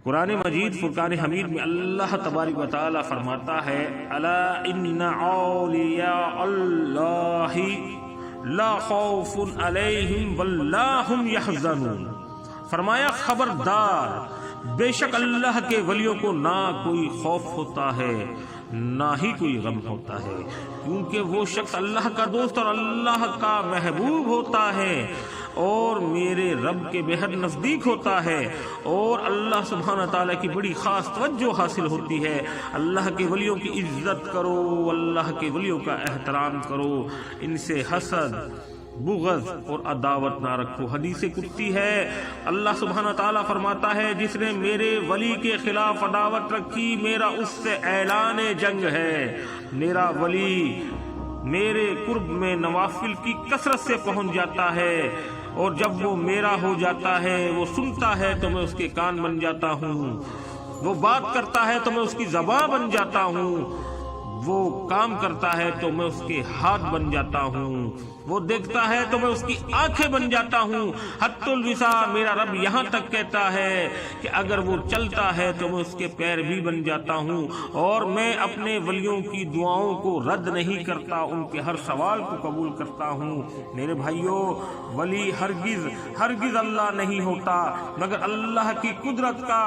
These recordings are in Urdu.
قرآن مجید فرقان حمید میں اللہ تبارک و تعالی فرماتا ہے الا ان اولیاء اللہ لا خوف علیہم ولا هم یحزنون، فرمایا خبردار، بے شک اللہ کے ولیوں کو نہ کوئی خوف ہوتا ہے نہ ہی کوئی غم ہوتا ہے، کیونکہ وہ شخص اللہ کا دوست اور اللہ کا محبوب ہوتا ہے اور میرے رب کے بے حد نزدیک ہوتا ہے، اور اللہ سبحانہ تعالیٰ کی بڑی خاص توجہ حاصل ہوتی ہے۔ اللہ کے ولیوں کی عزت کرو، اللہ کے ولیوں کا احترام کرو، ان سے حسد، بغض اور عداوت نہ رکھو۔ حدیث قدسی ہے، اللہ سبحانہ تعالیٰ فرماتا ہے جس نے میرے ولی کے خلاف عداوت رکھی میرا اس سے اعلان جنگ ہے۔ میرا ولی میرے قرب میں نوافل کی کثرت سے پہنچ جاتا ہے، اور جب وہ میرا ہو جاتا ہے، وہ سنتا ہے تو میں اس کے کان بن جاتا ہوں، وہ بات کرتا ہے تو میں اس کی زبان بن جاتا ہوں، وہ کام کرتا ہے تو میں اس کے ہاتھ بن جاتا ہوں، وہ دیکھتا ہے تو میں اس کی آنکھیں بن جاتا ہوں۔ حتی الوصا میرا رب یہاں تک کہتا ہے کہ اگر وہ چلتا ہے تو میں اس کے پیر بھی بن جاتا ہوں، اور میں اپنے ولیوں کی دعاؤں کو رد نہیں کرتا، ان کے ہر سوال کو قبول کرتا ہوں۔ میرے بھائیوں، ولی ہرگز اللہ نہیں ہوتا مگر اللہ کی قدرت کا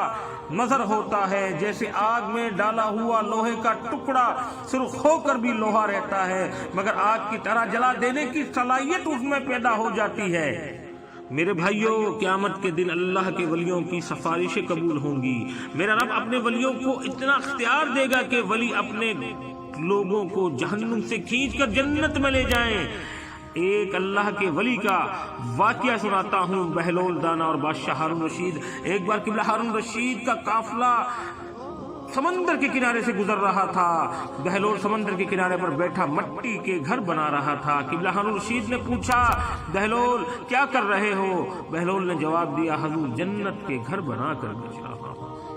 مظہر ہوتا ہے۔ جیسے آگ میں ڈالا ہوا لوہے کا ٹکڑا سرخ ہو کر بھی لوہا رہتا ہے، مگر آگ کی طرح جلا دینے کی صلاحیت اس میں پیدا ہو جاتی ہے۔ میرے بھائیوں، قیامت کے دن اللہ کے ولیوں کی سفارشیں قبول ہوں گی۔ میرا رب اپنے ولیوں کو اتنا اختیار دے گا کہ ولی اپنے لوگوں کو جہنم سے کھینچ کر جنت میں لے جائیں۔ ایک اللہ کے ولی کا واقعہ سناتا ہوں، بہلول دانا اور بادشاہ ہارون رشید۔ ایک بار قبلہ ہارون رشید کا قافلہ سمندر کے کنارے سے گزر رہا تھا۔ بہلول سمندر کے کنارے پر بیٹھا مٹی کے گھر بنا رہا تھا۔ قبلہ ہارون رشید نے پوچھا، بہلول کیا کر رہے ہو؟ بہلول نے جواب دیا، حضور جنت کے گھر بنا کر بیچ رہا ہوں۔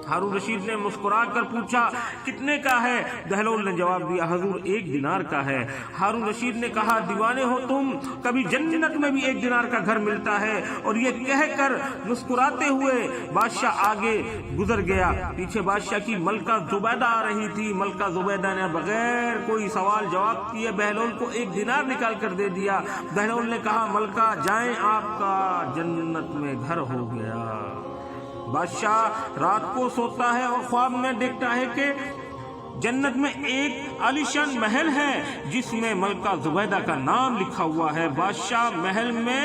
ہارون رشید نے مسکرا کر پوچھا، کتنے کا ہے؟ بہلول نے جواب دیا، حضور 1 دینار کا ہے۔ ہارون رشید نے کہا، دیوانے ہو تم، کبھی جنت میں بھی 1 دینار کا گھر ملتا ہے؟ اور یہ کہہ کر مسکراتے ہوئے بادشاہ آگے گزر گیا۔ پیچھے بادشاہ کی ملکہ زبیدہ آ رہی تھی۔ ملکہ زبیدہ نے بغیر کوئی سوال جواب کیے بہلول کو 1 دینار نکال کر دے دیا۔ بہلول نے کہا، ملکہ جائیں، آپ کا جنت میں گھر ہو گیا۔ بادشاہ رات کو سوتا ہے اور خواب میں دیکھتا ہے کہ جنت میں ایک عالیشان محل ہے جس میں ملکہ زبیدہ کا نام لکھا ہوا ہے۔ بادشاہ محل میں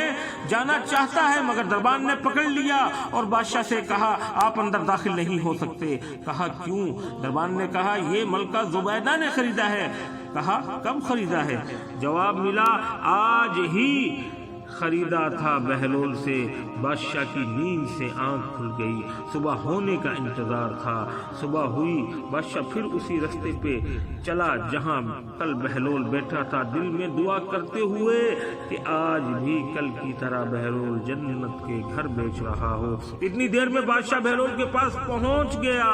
جانا چاہتا ہے مگر دربان نے پکڑ لیا اور بادشاہ سے کہا، آپ اندر داخل نہیں ہو سکتے۔ کہا، کیوں؟ دربان نے کہا، یہ ملکہ زبیدہ نے خریدا ہے۔ کہا، کب خریدا ہے؟ جواب ملا، آج ہی خریدا تھا بہلول سے۔ بادشاہ کی نیند سے آنکھ کھل گئی، صبح ہونے کا انتظار تھا۔ صبح ہوئی، بادشاہ پھر اسی رستے پہ چلا جہاں کل بہلول بیٹھا تھا، دل میں دعا کرتے ہوئے کہ آج بھی کل کی طرح بہلول جنت کے گھر بیچ رہا ہو۔ اتنی دیر میں بادشاہ بہلول کے پاس پہنچ گیا۔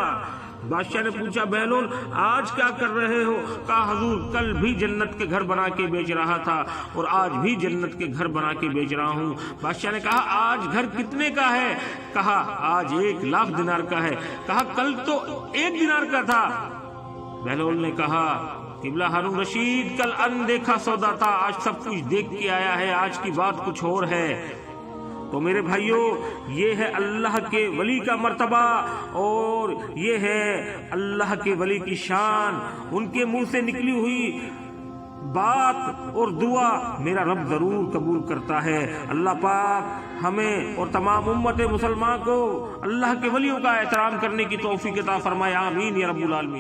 بادشاہ نے پوچھا، بہلول آج کیا کر رہے ہو؟ کہا، حضور کل بھی جنت کے گھر بنا کے بیچ رہا تھا اور آج بھی جنت کے گھر بنا کے بیچ رہا ہوں۔ بادشاہ نے کہا، آج گھر کتنے کا ہے؟ کہا، آج 1,00,000 دینار کا ہے۔ کہا، کل تو 1 دینار کا تھا۔ بہلول نے کہا، قبلہ ہارون رشید کل اندیکھا سودا تھا، آج سب کچھ دیکھ کے آیا ہے، آج کی بات کچھ اور ہے۔ تو میرے بھائیوں، یہ ہے اللہ کے ولی کا مرتبہ اور یہ ہے اللہ کے ولی کی شان۔ ان کے منہ سے نکلی ہوئی بات اور دعا میرا رب ضرور قبول کرتا ہے۔ اللہ پاک ہمیں اور تمام امت مسلمان کو اللہ کے ولیوں کا احترام کرنے کی توفیق عطا فرمائے، آمین یا رب العالمین۔